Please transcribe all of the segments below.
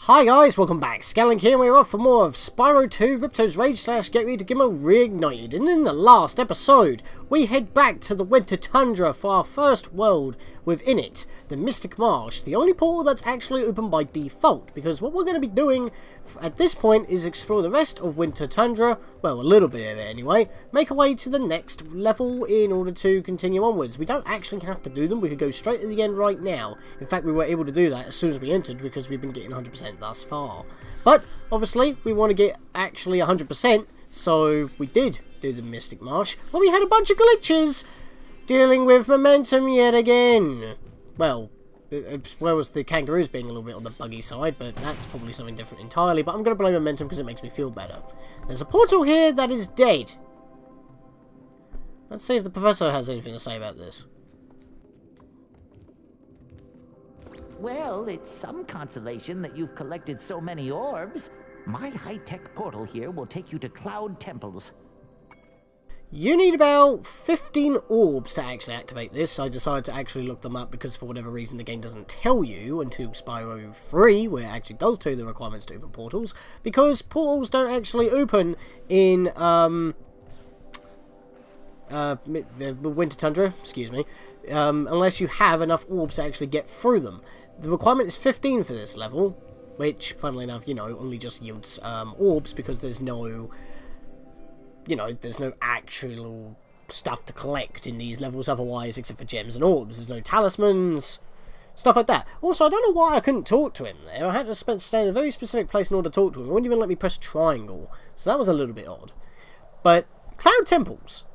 Hi guys, welcome back. Scatlink here, and we're off for more of Spyro 2, Ripto's Rage / Get Ready to Gimmo Reignited. And in the last episode, we head back to the Winter Tundra for our first world within it, the Mystic Marsh, the only portal that's actually open by default, because what we're going to be doing at this point is explore the rest of Winter Tundra, well, a little bit of it anyway, make our way to the next level in order to continue onwards. We don't actually have to do them, we could go straight to the end right now. In fact, we were able to do that as soon as we entered because we've been getting 100% thus far. But, obviously, we want to get actually 100%, so we did do the Mystic Marsh, but we had a bunch of glitches dealing with momentum yet again. Well, as well as the kangaroos being a little bit on the buggy side, but that's probably something different entirely, but I'm going to blame momentum because it makes me feel better. There's a portal here that is dead. Let's see if the professor has anything to say about this. Well, it's some consolation that you've collected so many orbs. My high-tech portal here will take you to Cloud Temples. You need about 15 orbs to actually activate this. I decided to actually look them up because for whatever reason the game doesn't tell you until Spyro 3, where it actually does tell you the requirements to open portals, because portals don't actually open in Winter Tundra, excuse me, unless you have enough orbs to actually get through them. The requirement is 15 for this level, which, funnily enough, you know, only just yields orbs because there's no, you know, there's no actual stuff to collect in these levels otherwise, except for gems and orbs. There's no talismans, stuff like that. Also, I don't know why I couldn't talk to him there. I had to stay in a very specific place in order to talk to him. He wouldn't even let me press triangle, so that was a little bit odd. But, Cloud Temples.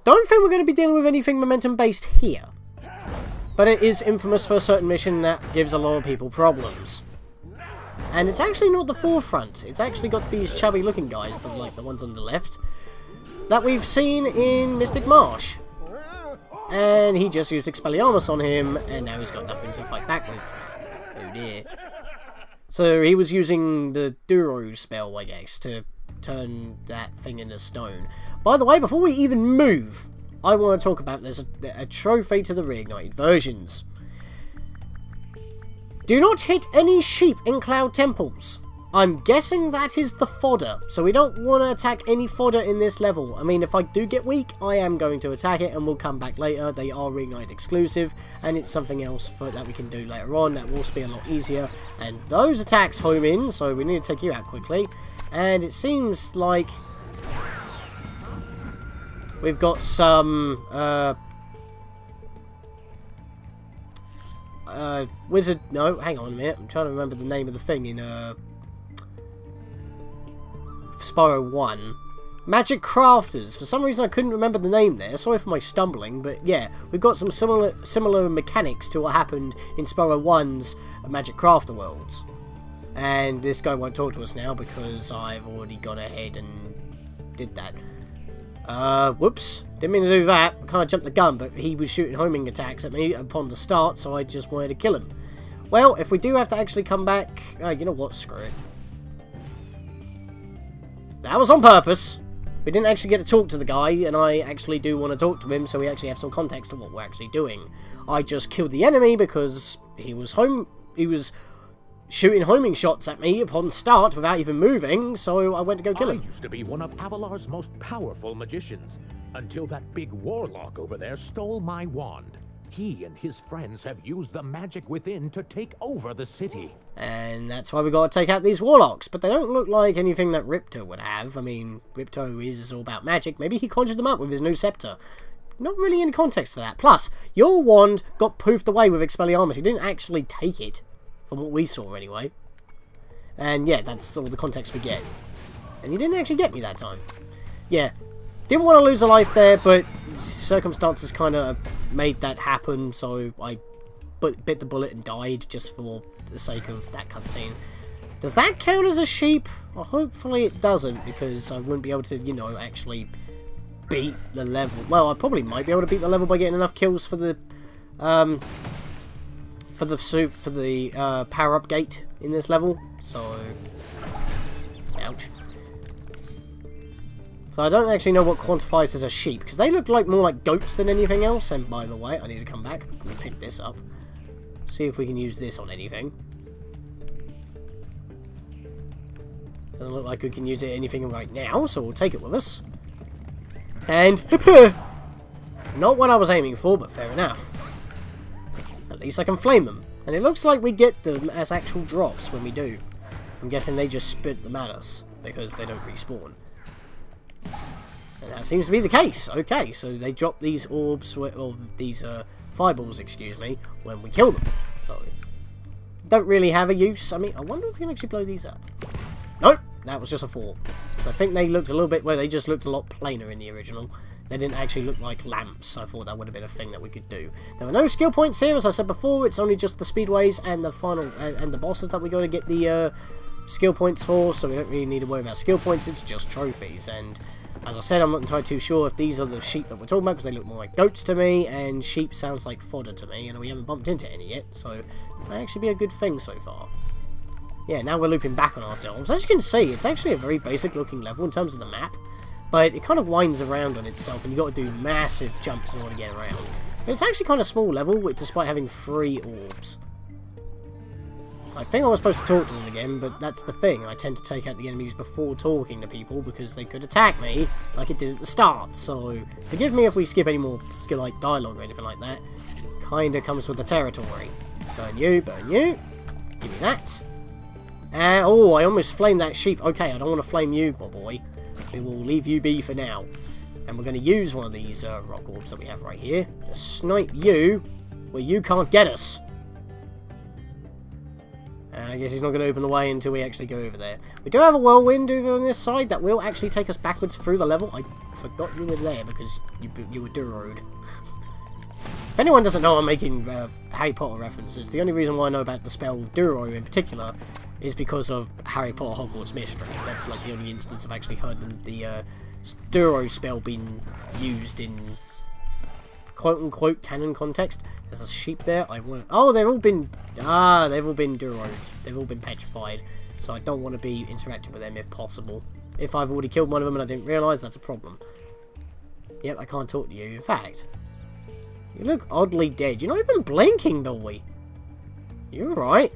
Don't think we're going to be dealing with anything momentum-based here. But it is infamous for a certain mission that gives a lot of people problems. And it's actually not the forefront. It's actually got these chubby-looking guys, like the ones on the left, that we've seen in Mystic Marsh. And he just used Expelliarmus on him, and now he's got nothing to fight back with. Oh dear. So he was using the Duro spell, I guess, to turn that thing into stone. By the way, before we even move, I want to talk about there's a trophy to the Reignited versions. Do not hit any sheep in Cloud Temples. I'm guessing that is the fodder, so we don't want to attack any fodder in this level. I mean, if I do get weak, I am going to attack it, and we'll come back later. They are Reignited exclusive, and it's something else that we can do later on that will be a lot easier. And those attacks home in, so we need to take you out quickly. And it seems like we've got some wizard. No, hang on a minute. I'm trying to remember the name of the thing in Spyro 1. Magic Crafters. For some reason I couldn't remember the name there. Sorry for my stumbling, but yeah, we've got some similar mechanics to what happened in Spyro 1's Magic Crafter worlds. And this guy won't talk to us now because I've already gone ahead and did that. Whoops. Didn't mean to do that. I kind of jumped the gun, but he was shooting homing attacks at me upon the start, so I just wanted to kill him. Well, if we do have to actually come back... you know what? Screw it. That was on purpose. We didn't actually get to talk to the guy, and I actually do want to talk to him, so we actually have some context of what we're actually doing. I just killed the enemy because he was shooting homing shots at me upon start without even moving, so I went to go kill him. I used to be one of Avalar's most powerful magicians, until that big Warlock over there stole my wand. He and his friends have used the magic within to take over the city. And that's why we got to take out these Warlocks, but they don't look like anything that Ripto would have. I mean, Ripto is all about magic. Maybe he conjured them up with his new scepter. Not really any context to that. Plus, your wand got poofed away with Expelliarmus. He didn't actually take it. From what we saw, anyway. And, yeah, that's all the context we get. And he didn't actually get me that time. Yeah. Didn't want to lose a life there, but circumstances kind of made that happen, so I bit the bullet and died just for the sake of that cutscene. Does that count as a sheep? Well, hopefully it doesn't, because I wouldn't be able to, you know, actually beat the level. Well, I probably might be able to beat the level by getting enough kills for the, power-up gate in this level, so... Ouch. So I don't actually know what quantifies as a sheep, because they look like more like goats than anything else, and by the way, I need to come back and pick this up. See if we can use this on anything. Doesn't look like we can use it anything right now, so we'll take it with us. And... not what I was aiming for, but fair enough. At least I can flame them. And it looks like we get them as actual drops when we do. I'm guessing they just spit them at us, because they don't respawn. And that seems to be the case. Okay, so they drop these orbs, or these fireballs, excuse me, when we kill them. So, don't really have a use. I mean, I wonder if we can actually blow these up. Nope, that was just a thought. So I think they looked a little bit, well, they just looked a lot plainer in the original. They didn't actually look like lamps. I thought that would have been a thing that we could do. There are no skill points here, as I said before. It's only just the speedways and the final and the bosses that we got to get the skill points for. So we don't really need to worry about skill points. It's just trophies. And as I said, I'm not entirely too sure if these are the sheep that we're talking about, because they look more like goats to me, and sheep sounds like fodder to me, and we haven't bumped into any yet. So it might actually be a good thing so far. Yeah, now we're looping back on ourselves. As you can see, it's actually a very basic looking level in terms of the map. But it kind of winds around on itself, and you've got to do massive jumps in order to get around. But it's actually kind of small level, despite having 3 orbs. I think I was supposed to talk to them again, but that's the thing. I tend to take out the enemies before talking to people, because they could attack me, like it did at the start. So, forgive me if we skip any more like dialogue or anything like that. Kinda comes with the territory. Burn you, burn you. Give me that. And, oh, I almost flamed that sheep. Okay, I don't want to flame you, my boy. We will leave you be for now. And we're going to use one of these rock orbs that we have right here to snipe you where you can't get us. And I guess he's not going to open the way until we actually go over there. We do have a whirlwind over on this side that will actually take us backwards through the level. I forgot you were there because you were Duroed. If anyone doesn't know I'm making Harry Potter references, the only reason why I know about the spell Duro in particular is because of Harry Potter Hogwarts Mystery. That's like the only instance I've actually heard the Duro spell being used in quote-unquote canon context. There's a sheep there. Oh, they've all been Duroed. They've all been petrified. So I don't want to be interacting with them if possible. If I've already killed one of them and I didn't realise, that's a problem. Yep, I can't talk to you. In fact, you look oddly dead. You're not even blinking, boy. You're right.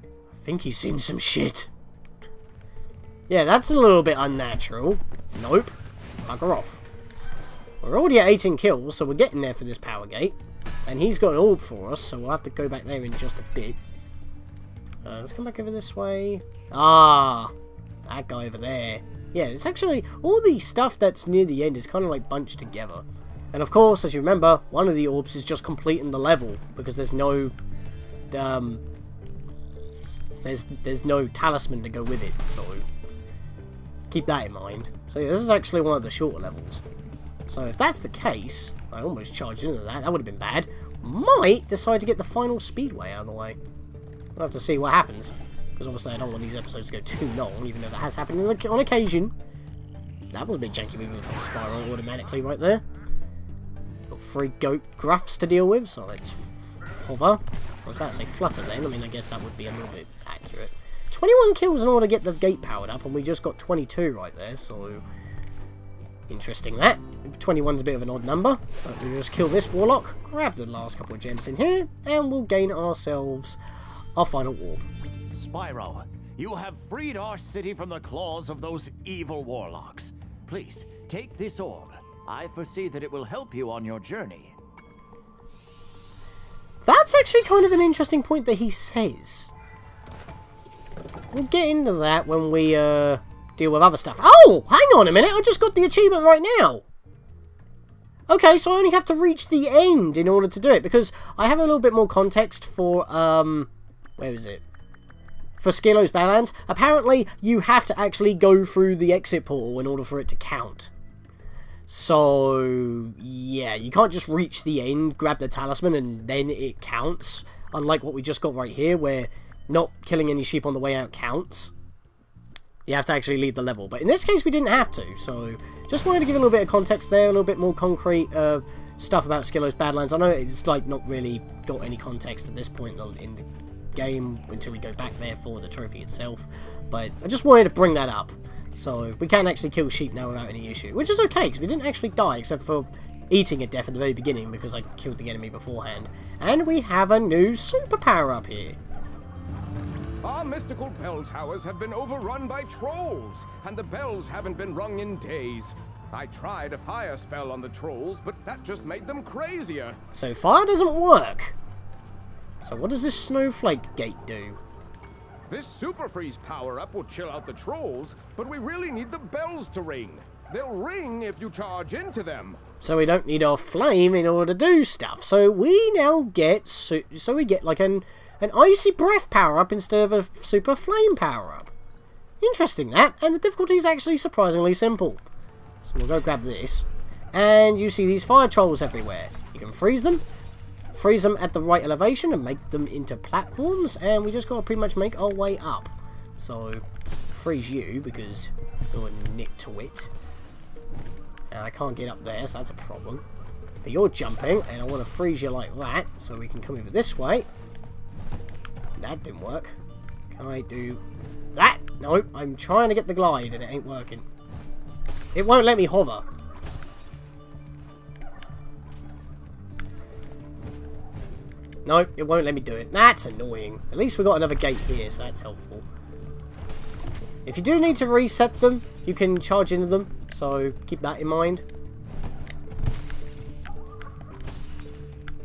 I think he's seen some shit. Yeah, that's a little bit unnatural. Nope. Bugger off. We're already at 18 kills, so we're getting there for this power gate. And he's got an orb for us, so we'll have to go back there in just a bit. Let's come back over this way. Ah, that guy over there. Yeah, it's actually, all the stuff that's near the end is kind of like bunched together. And of course, as you remember, one of the orbs is just completing the level, because there's no, there's no talisman to go with it, so keep that in mind. So yeah, this is actually one of the shorter levels. So if that's the case, I almost charged into that. That would have been bad. Might decide to get the final speedway out of the way. We'll have to see what happens. Because obviously I don't want these episodes to go too long, even though that has happened on occasion. That was a bit janky moving from Spyro automatically right there. Got 3 goat gruffs to deal with, so let's hover. I was about to say flutter then. I mean, I guess that would be a little bit accurate. 21 kills in order to get the gate powered up, and we just got 22 right there, so interesting that. 21's a bit of an odd number, but we'll just kill this Warlock, grab the last couple of gems in here, and we'll gain ourselves our final orb. Spyro, you have freed our city from the claws of those evil Warlocks. Please, take this orb. I foresee that it will help you on your journey. That's actually kind of an interesting point that he says. We'll get into that when we deal with other stuff. Oh, hang on a minute, I just got the achievement right now. Okay, so I only have to reach the end in order to do it, because I have a little bit more context for, where is it? For Scatlink Badlands. Apparently, you have to actually go through the exit portal in order for it to count. So, yeah, you can't just reach the end, grab the talisman, and then it counts. Unlike what we just got right here, where not killing any sheep on the way out counts. You have to actually leave the level. But in this case, we didn't have to. So, just wanted to give a little bit of context there, a little bit more concrete stuff about Scatlink Badlands. I know it's like not really got any context at this point in the game until we go back there for the trophy itself. But I just wanted to bring that up. So, we can actually kill sheep now without any issue. Which is okay, because we didn't actually die, except for eating a death at the very beginning, because I killed the enemy beforehand. And we have a new superpower up here. Our mystical bell towers have been overrun by trolls, and the bells haven't been rung in days. I tried a fire spell on the trolls, but that just made them crazier. So fire doesn't work. So what does this snowflake gate do? This super freeze power-up will chill out the trolls, but we really need the bells to ring. They'll ring if you charge into them. So we don't need our flame in order to do stuff. So we now get we get like an icy breath power-up instead of a super flame power-up. Interesting that, and the difficulty is actually surprisingly simple. So we'll go grab this, and you see these fire trolls everywhere. You can freeze them at the right elevation and make them into platforms, and we just got to pretty much make our way up. So freeze you because you're a nitwit. And I can't get up there, so that's a problem. But you're jumping, and I want to freeze you like that, so we can come over this way. That didn't work. Can I do that? No, I'm trying to get the glide, and it ain't working. It won't let me hover. No, it won't let me do it. That's annoying. At least we got another gate here, so that's helpful. If you do need to reset them, you can charge into them, so keep that in mind.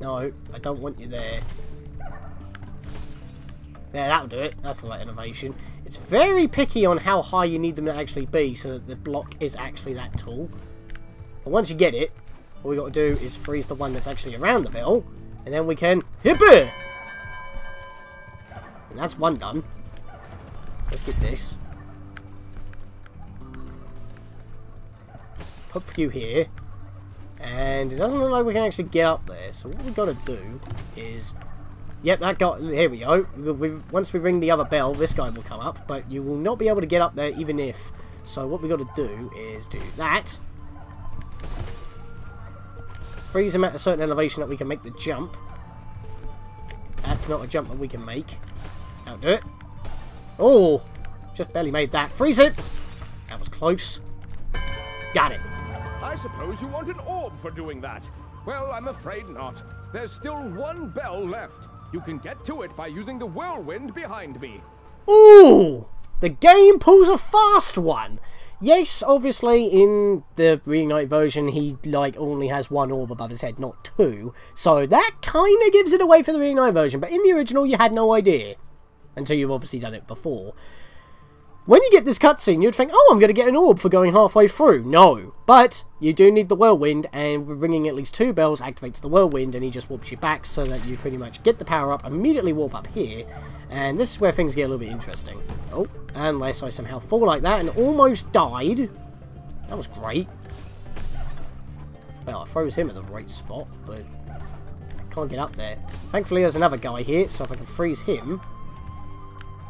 No, I don't want you there. There, that'll do it. That's the right innovation. It's very picky on how high you need them to actually be so that the block is actually that tall. But once you get it, all we got to do is freeze the one that's actually around the bell, and then we can hit it! And that's one done. Let's get this. Put you here. And it doesn't look like we can actually get up there. So what we've got to do is... Yep, that got... Here we go. Once we ring the other bell, this guy will come up. But you will not be able to get up there even if. So what we've got to do is do that. Freeze him at a certain elevation that we can make the jump. That's not a jump that we can make. That'll do it. Oh! Just barely made that. Freeze it! That was close. Got it. I suppose you want an orb for doing that. Well, I'm afraid not. There's still one bell left. You can get to it by using the whirlwind behind me. Ooh! The game pulls a fast one. Yes, obviously, in the Reignited version, he, only has one orb above his head, not two. So that kind of gives it away for the Reignited version. But in the original, you had no idea. Until you've obviously done it before. When you get this cutscene, you'd think, oh, I'm going to get an orb for going halfway through. No. But you do need the whirlwind, and ringing at least 2 bells activates the whirlwind, and he just warps you back so that you pretty much get the power up, immediately warp up here. And this is where things get a little bit interesting. Oh, unless I somehow fall like that and almost died. That was great. Well, I froze him at the right spot, but I can't get up there. Thankfully, there's another guy here, so if I can freeze him,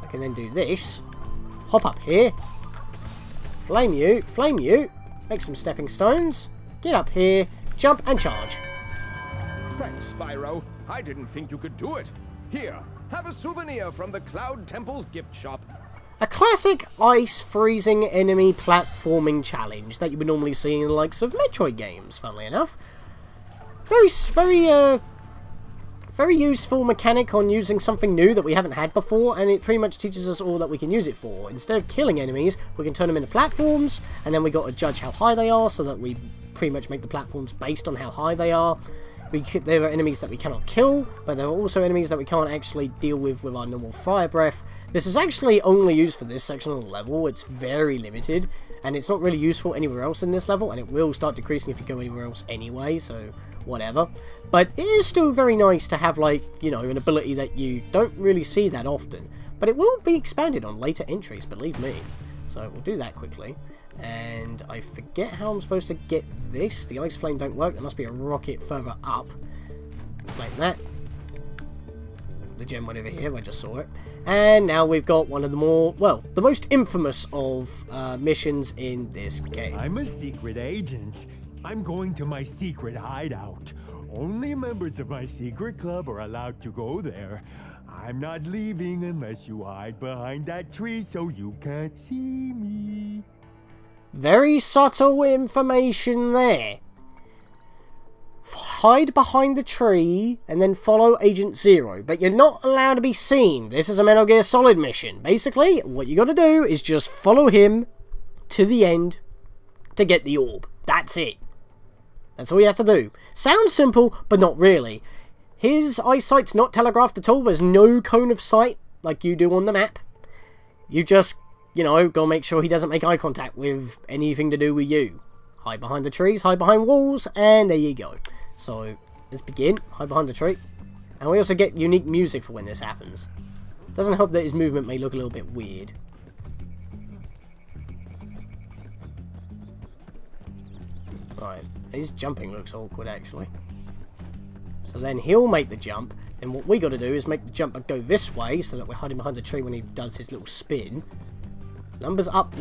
I can then do this. Hop up here. Flame you, make some stepping stones, get up here, jump and charge. Thanks, Spyro. I didn't think you could do it. Here, have a souvenir from the Cloud Temple's gift shop. A classic ice freezing enemy platforming challenge that you would normally see in the likes of Metroid games, funnily enough. Very useful mechanic on using something new that we haven't had before, and it pretty much teaches us all that we can use it for. Instead of killing enemies, we can turn them into platforms, and then we got to judge how high they are, so that we pretty much make the platforms based on how high they are. There are enemies that we cannot kill, but there are also enemies that we can't actually deal with our normal fire breath. This is actually only used for this section of the level. It's very limited, and it's not really useful anywhere else in this level, and it will start decreasing if you go anywhere else anyway, so whatever. But it is still very nice to have, an ability that you don't really see that often. But it will be expanded on later entries, believe me. So we'll do that quickly. And I forget how I'm supposed to get this. The ice flame don't work. There must be a rocket further up. Like that. The gem went over here. I just saw it. And now we've got one of the the most infamous of missions in this game. I'm a secret agent. I'm going to my secret hideout. Only members of my secret club are allowed to go there. I'm not leaving unless you hide behind that tree so you can't see me. Very subtle information there. hide behind the tree and then follow Agent Zero. But you're not allowed to be seen. This is a Metal Gear Solid mission. Basically, what you got to do is just follow him to the end to get the orb. That's it. That's all you have to do. Sounds simple, but not really. His eyesight's not telegraphed at all. There's no cone of sight like you do on the map. You just, you know, gotta make sure he doesn't make eye contact with anything to do with you. Hide behind the trees, hide behind walls, and there you go. So, let's begin. Hide behind the tree. And we also get unique music for when this happens. Doesn't help that his movement may look a little bit weird. Right, his jumping looks awkward actually. So then he'll make the jump, and what we got to do is make the jumper go this way, so that we're hiding behind the tree when he does his little spin. Numbers up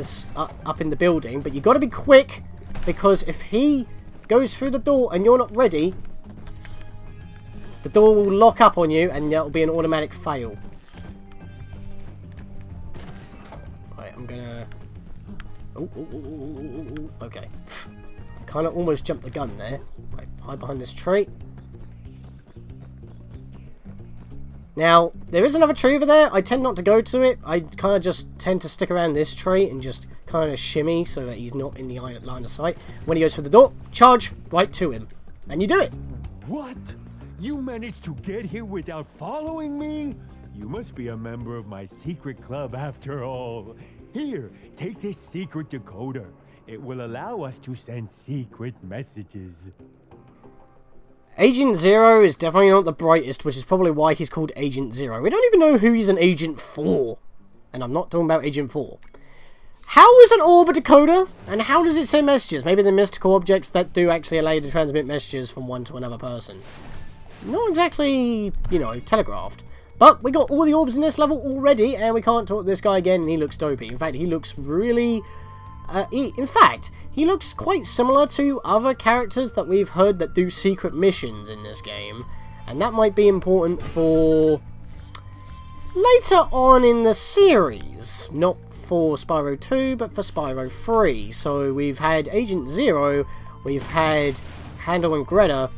in the building, but you got to be quick, because if he goes through the door and you're not ready, the door will lock up on you, and that'll be an automatic fail. Right, I'm gonna... Oh, okay. Kind of almost jumped the gun there. Right, hide behind this tree. Now, there is another tree over there. I tend not to go to it. I kind of just tend to stick around this tree and just kind of shimmy so that he's not in the line of sight. When he goes for the door, charge right to him. And you do it. What? You managed to get here without following me? You must be a member of my secret club after all. Here, take this secret decoder. It will allow us to send secret messages. Agent Zero is definitely not the brightest, which is probably why he's called Agent Zero. We don't even know who he's an agent for. And I'm not talking about Agent 4. How is an orb a decoder? And how does it send messages? Maybe the mystical objects that do actually allow you to transmit messages from one to another person. Not exactly, you know, telegraphed. But we got all the orbs in this level already, and we can't talk to this guy again, and he looks dopey. In fact, he looks really... in fact, he looks quite similar to other characters that we've heard that do secret missions in this game. And that might be important for later on in the series. Not for Spyro 2, but for Spyro 3. So we've had Agent Zero, we've had Handel and Greta,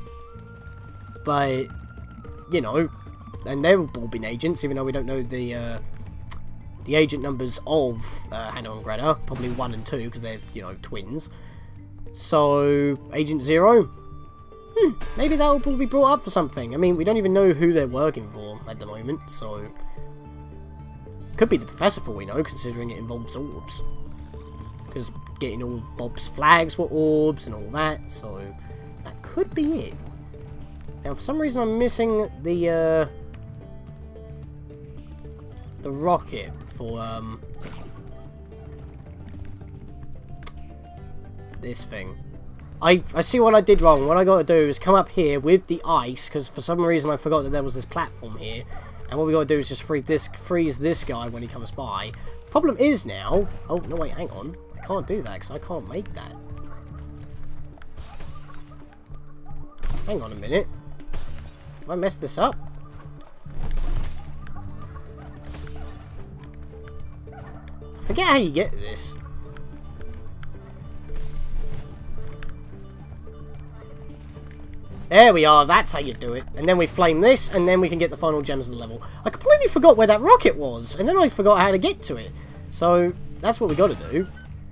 but, you know, and they've all been agents, even though we don't know the agent numbers of Handel and Greta, probably 1 and 2, because they're, you know, twins. So, Agent Zero? Maybe that will be brought up for something. I mean, we don't even know who they're working for at the moment, so... Could be the Professor for we know, considering it involves orbs. Because getting all of Bob's flags were orbs and all that, so... That could be it. Now, for some reason I'm missing the rocket for, this thing. I see what I did wrong. What I got to do is come up here with the ice, because for some reason I forgot that there was this platform here. And what we got to do is just freeze this guy when he comes by. Problem is now... Oh, no, wait, hang on. I can't do that, because I can't make that. Hang on a minute. Have I messed this up? I forget how you get this. There we are, that's how you do it. And then we flame this, and then we can get the final gems of the level. I completely forgot where that rocket was, and then I forgot how to get to it. So, that's what we gotta do.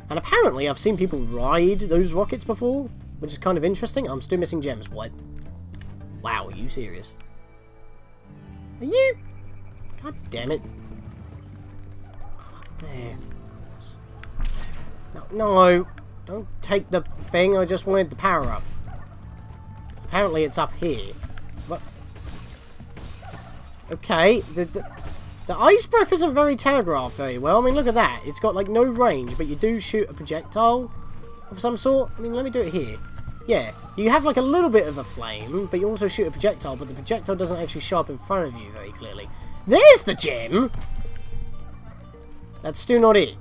And apparently, I've seen people ride those rockets before, which is kind of interesting. I'm still missing gems, what? Wow, are you serious? Are you? God damn it. There. No, don't take the thing, I just wanted the power up. Apparently it's up here. What? Okay, the ice breath isn't very telegraphed very well. I mean, look at that. It's got like no range, but you do shoot a projectile of some sort. I mean, let me do it here. Yeah, you have like a little bit of a flame, but you also shoot a projectile, but the projectile doesn't actually show up in front of you very clearly. There's the gem! That's still not it.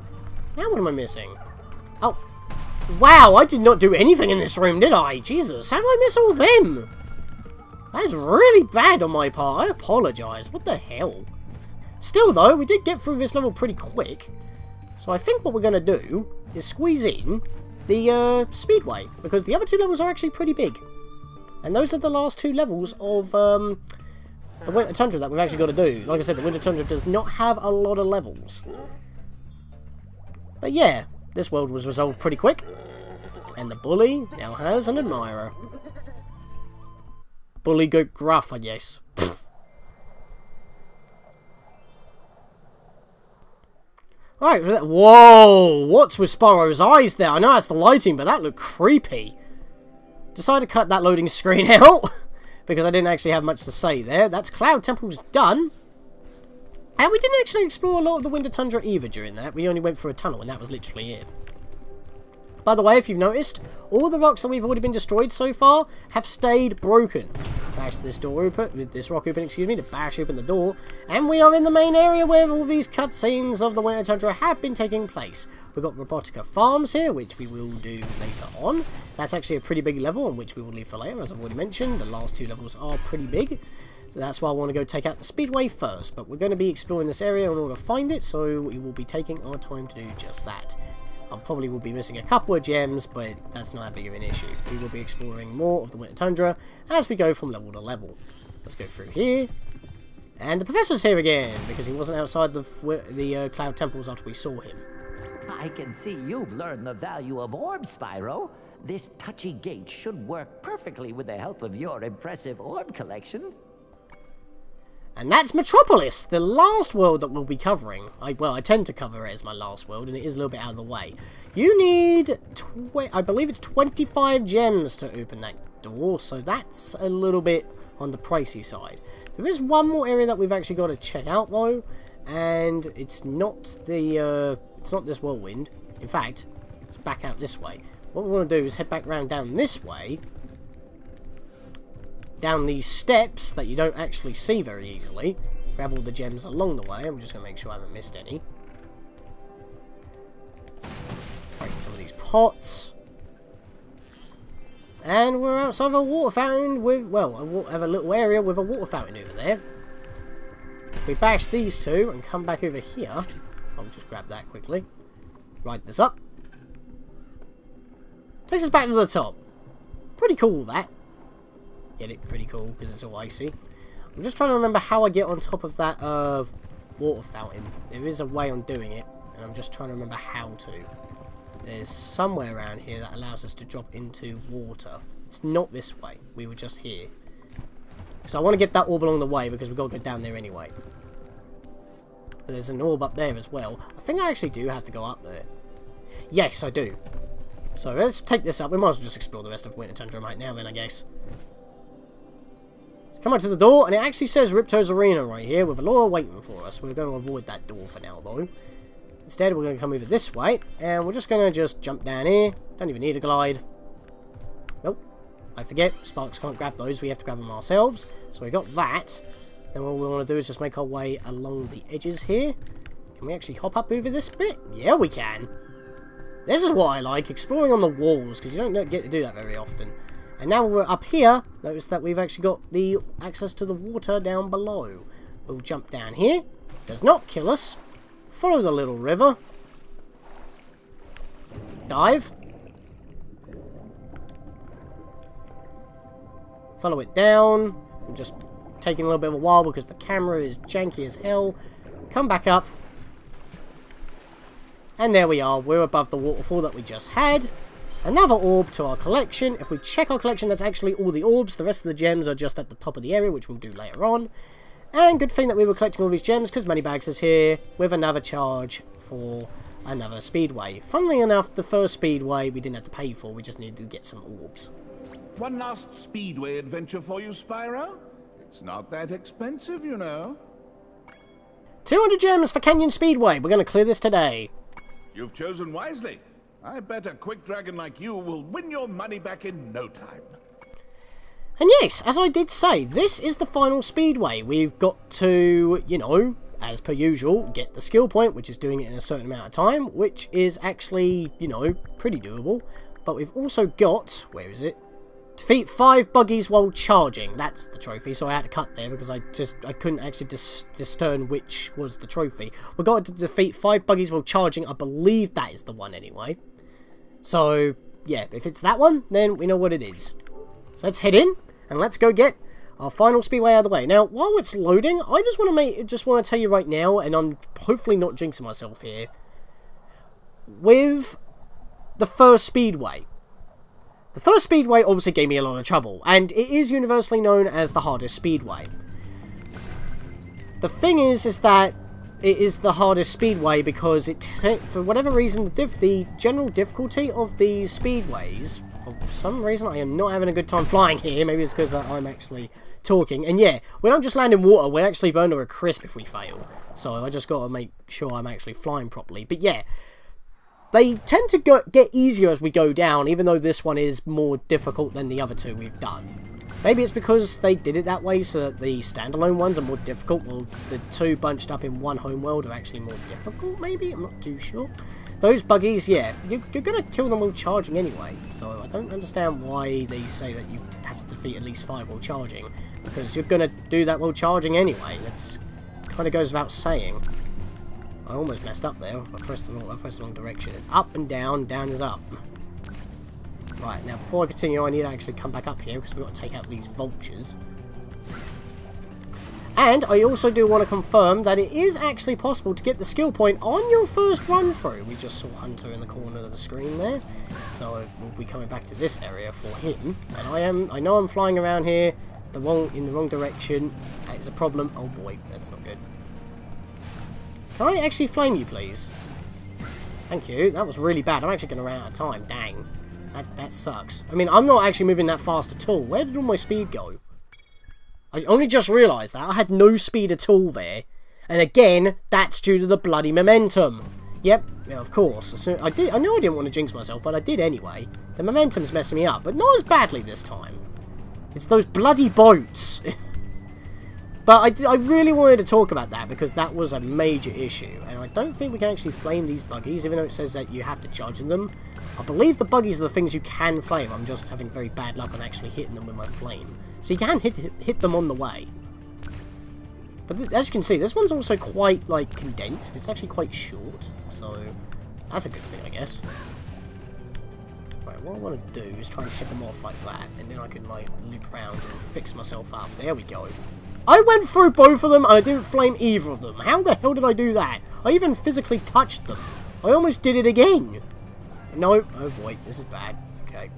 Now what am I missing? Oh. Wow, I did not do anything in this room, did I? Jesus, how did I miss all them? That is really bad on my part. I apologise. What the hell? Still, though, we did get through this level pretty quick. So I think what we're going to do is squeeze in the Speedway, because the other two levels are actually pretty big. And those are the last 2 levels of the Winter Tundra that we've actually got to do. Like I said, the Winter Tundra does not have a lot of levels. But yeah, this world was resolved pretty quick. And the bully now has an admirer. Bully go gruff, I guess. Right, whoa! What's with Spyro's eyes there? I know that's the lighting, but that looked creepy. Decided to cut that loading screen out because I didn't actually have much to say there. That's Cloud Temple's done. And we didn't actually explore a lot of the Winter Tundra either during that. We only went through a tunnel and that was literally it. By the way, if you've noticed, all the rocks that we've already been destroyed so far have stayed broken. Bash this door open, this rock open, excuse me, to bash open the door. And we are in the main area where all these cutscenes of the Winter Tundra have been taking place. We've got Robotica Farms here, which we will do later on. That's actually a pretty big level, on which we will leave for later, as I've already mentioned. The last 2 levels are pretty big. So that's why I want to go take out the Speedway first. But we're going to be exploring this area in order to find it, so we will be taking our time to do just that. I probably will be missing a couple of gems, but that's not that big of an issue. We will be exploring more of the Winter Tundra as we go from level to level. So let's go through here. And the Professor's here again, because he wasn't outside the Cloud Temples after we saw him. I can see you've learned the value of orbs, Spyro. This touchy gate should work perfectly with the help of your impressive orb collection. And that's Metropolis, the last world that we'll be covering. Well, I tend to cover it as my last world, and it is a little bit out of the way. You need, I believe it's 25 gems to open that door, so that's a little bit on the pricey side. There is one more area that we've actually got to check out, though, and it's not this whirlwind. In fact, it's back out this way. What we want to do is head back round down this way, down these steps that you don't actually see very easily. Grab all the gems along the way. I'm just going to make sure I haven't missed any. Break some of these pots. And we're outside of a water fountain with, well, I have a little area with a water fountain over there. If we bash these 2 and come back over here, I'll just grab that quickly. Ride this up. Takes us back to the top. Pretty cool, that. Get it? Pretty cool, because it's all icy. I'm just trying to remember how I get on top of that water fountain. There is a way on doing it, and I'm just trying to remember how to. There's somewhere around here that allows us to drop into water. It's not this way. We were just here. So I want to get that orb along the way, because we've got to go down there anyway. But there's an orb up there as well. I think I actually do have to go up there. Yes, I do. So let's take this up. We might as well just explore the rest of Winter Tundra right now then, I guess. Come out to the door, and it actually says Ripto's Arena right here, with a lure waiting for us. We're going to avoid that door for now, though. Instead, we're going to come over this way, and we're just going to jump down here. Don't even need a glide. Nope. I forget, Sparks can't grab those, we have to grab them ourselves. So we got that. Then what we want to do is just make our way along the edges here. Can we actually hop up over this bit? Yeah, we can. This is what I like, exploring on the walls, because you don't get to do that very often. And now we're up here, notice that we've actually got the access to the water down below. We'll jump down here. Does not kill us. Follow the little river. Dive. Follow it down. I'm just taking a little bit of a while because the camera is janky as hell. Come back up. And there we are. We're above the waterfall that we just had. Another orb to our collection. If we check our collection, that's actually all the orbs. The rest of the gems are just at the top of the area, which we'll do later on. And good thing that we were collecting all these gems, because Moneybags is here with another charge for another Speedway. Funnily enough, the first Speedway we didn't have to pay for, we just needed to get some orbs. One last Speedway adventure for you, Spyro? It's not that expensive, you know. 200 gems for Canyon Speedway. We're going to clear this today. You've chosen wisely. I bet a quick dragon like you will win your money back in no time. And yes, as I did say, this is the final Speedway. We've got to, you know, as per usual, get the skill point, which is doing it in a certain amount of time, which is actually, you know, pretty doable. But we've also got, where is it? Defeat 5 buggies while charging. That's the trophy, so I had to cut there because I couldn't actually discern which was the trophy. We've got to defeat 5 buggies while charging. I believe that is the one anyway. So, yeah, if it's that one, then we know what it is. So let's head in, and let's go get our final Speedway out of the way. Now, while it's loading, I just want to tell you right now, and I'm hopefully not jinxing myself here, with the first Speedway. The first Speedway obviously gave me a lot of trouble, and it is universally known as the hardest Speedway. The thing is that it is the hardest Speedway because for whatever reason, the general difficulty of these Speedways, for some reason I am not having a good time flying here, maybe it's because I'm actually talking, and yeah, we don't just land in water, we actually burn to a crisp if we fail, so I just got to make sure I'm actually flying properly. But yeah, they tend to get easier as we go down, even though this one is more difficult than the other two we've done. Maybe it's because they did it that way, so that the standalone ones are more difficult, while the two bunched up in one homeworld are actually more difficult, maybe? I'm not too sure. Those buggies, yeah, you're going to kill them while charging anyway, so I don't understand why they say that you have to defeat at least 5 while charging, because you're going to do that while charging anyway. That's kind of goes without saying. I almost messed up there. I pressed the wrong direction. It's up and down is up. Right, now before I continue, I need to actually come back up here, because we've got to take out these vultures. And I also do want to confirm that it is actually possible to get the skill point on your first run through. We just saw Hunter in the corner of the screen there, so we'll be coming back to this area for him. And I know I'm flying around here in the wrong direction. That is a problem. Oh boy, that's not good. Can I actually flame you, please? Thank you. That was really bad. I'm actually going to run out of time. Dang. That sucks. I mean, I'm not actually moving that fast at all. Where did all my speed go? I only just realised that. I had no speed at all there. And again, that's due to the bloody momentum. Yep, yeah, of course. So I know I didn't want to jinx myself, but I did anyway. The momentum's messing me up, but not as badly this time. It's those bloody boats. But I really wanted to talk about that, because that was a major issue. And I don't think we can actually flame these buggies, even though it says that you have to charge them. I believe the buggies are the things you can flame. I'm just having very bad luck on actually hitting them with my flame. So you can hit them on the way. But as you can see, this one's also quite, like, condensed. It's actually quite short. So that's a good thing, I guess. Right, what I want to do is try and head them off like that. And then I can, like, loop around and fix myself up. There we go. I went through both of them and I didn't flame either of them. How the hell did I do that? I even physically touched them. I almost did it again. No. Oh boy, this is bad. Okay.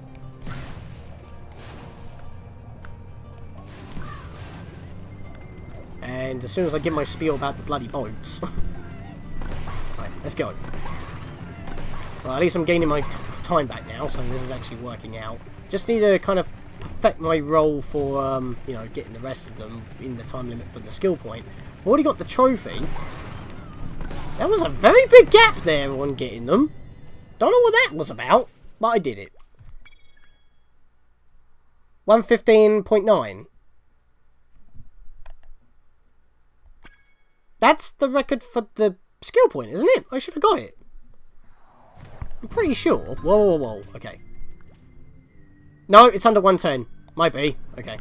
And as soon as I give my spiel about the bloody boats. Right, let's go. Well, at least I'm gaining my time back now, so this is actually working out. Just need to kind of perfect my role for, you know, getting the rest of them in the time limit for the skill point. I've already got the trophy. That was a very big gap there on getting them. Don't know what that was about, but I did it. 115.9. That's the record for the skill point, isn't it? I should have got it. I'm pretty sure. Whoa. Okay. No, it's under 110. Might be. Okay.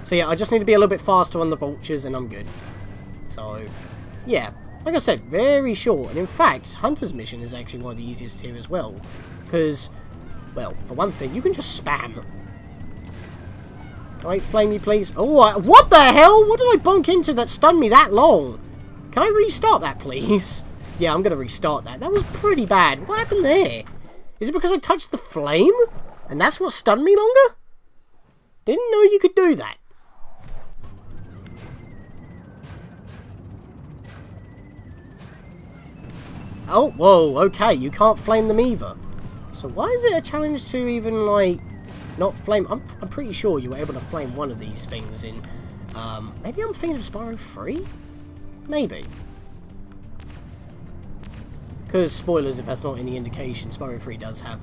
So yeah, I just need to be a little bit faster on the vultures and I'm good. So, yeah. Like I said, very short. And in fact, Hunter's mission is actually one of the easiest here as well. Because, well, for one thing, you can just spam. Alright, flame me please. Oh, what the hell? What did I bonk into that stunned me that long? Can I restart that please? Yeah, I'm going to restart that. That was pretty bad. What happened there? Is it because I touched the flame? And that's what stunned me longer? Didn't know you could do that. Oh, whoa, okay, you can't flame them either. So why is it a challenge to even, like, not flame? I'm pretty sure you were able to flame one of these things in, maybe I'm thinking of Spyro 3? Maybe. Because, spoilers, if that's not any indication, Spyro 3 does have,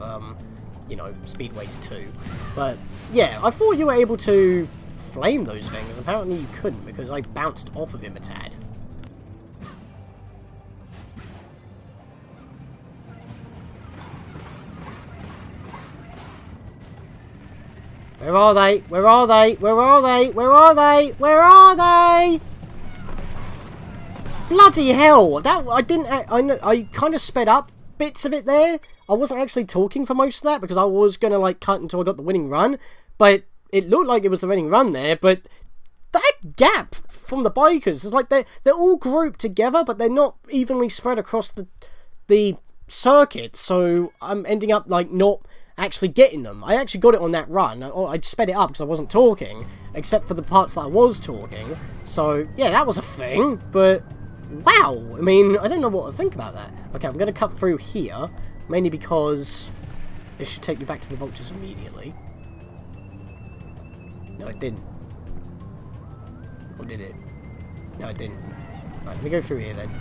you know, Speedways too. But, yeah, I thought you were able to flame those things. Apparently you couldn't, because I bounced off of him a tad. Where are they? Where are they? Where are they? Where are they? Where are they? Bloody hell! That I kind of sped up bits of it there. I wasn't actually talking for most of that because I was gonna like cut until I got the winning run. But it looked like it was the running run there, but that gap from the bikers is like they're all grouped together, but they're not evenly spread across the circuit, so I'm ending up like not actually getting them. I actually got it on that run. I sped it up because I wasn't talking, except for the parts that I was talking. So yeah, that was a thing, but wow, I mean, I don't know what to think about that. Okay, I'm going to cut through here, mainly because it should take me back to the vultures immediately. No, it didn't. Or did it? No, it didn't. Right, let me go through here then.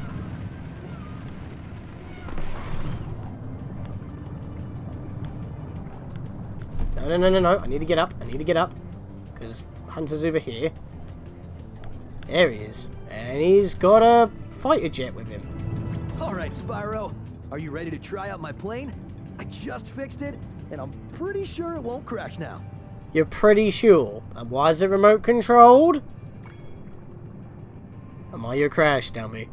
No. I need to get up. Because Hunter's over here. There he is. And he's got a fighter jet with him. Alright, Spyro. Are you ready to try out my plane? I just fixed it, and I'm pretty sure it won't crash now. You're pretty sure? And why is it remote controlled? Am I your crash dummy?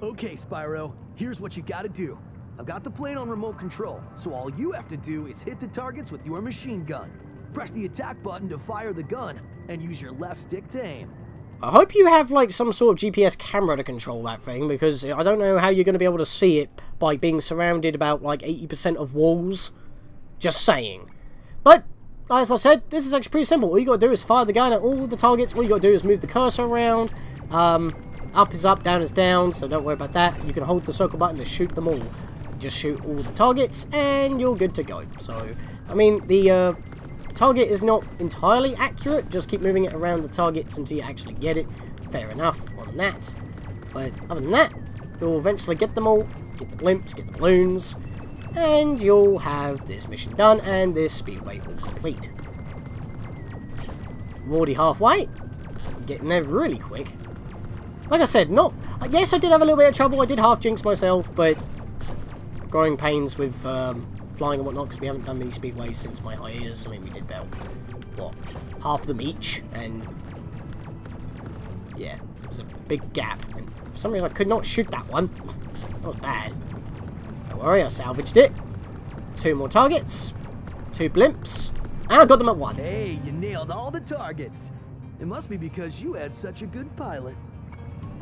Okay, Spyro. Here's what you gotta do. I've got the plane on remote control, so all you have to do is hit the targets with your machine gun. Press the attack button to fire the gun, and use your left stick to aim. I hope you have like some sort of GPS camera to control that thing, because I don't know how you're going to be able to see it by being surrounded about like 80% of walls. Just saying. But, as I said, this is actually pretty simple. All you got to do is fire the gun at all the targets. All you got to do is move the cursor around. Up is up, down is down, so don't worry about that. You can hold the circle button to shoot them all. Just shoot all the targets and you're good to go. So, I mean, the target is not entirely accurate. Just keep moving it around the targets until you actually get it. Fair enough on that. But other than that, you'll eventually get them all. Get the blimps, get the balloons. And you'll have this mission done and this speedway all complete. I'm already halfway. Getting there really quick. Like I said, yes, I did have a little bit of trouble. I did half jinx myself, but growing pains with flying and whatnot, because we haven't done many speedways since my hiatus. I mean, we did about, what, half of them each, and yeah, it was a big gap, and for some reason I could not shoot that one. That was bad. Don't worry, I salvaged it. 2 more targets, 2 blimps, and I got them at 1. Hey, you nailed all the targets. It must be because you had such a good pilot.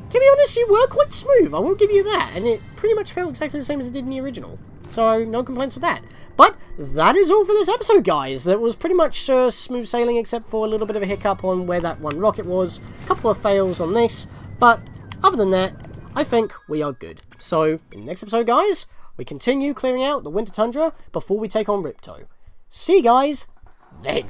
To be honest, you were quite smooth, I will give you that, and it pretty much felt exactly the same as it did in the original. So, no complaints with that. But, that is all for this episode, guys. That was pretty much smooth sailing, except for a little bit of a hiccup on where that one rocket was. A couple of fails on this. But, other than that, I think we are good. So, in the next episode, guys, we continue clearing out the Winter Tundra before we take on Ripto. See you guys then.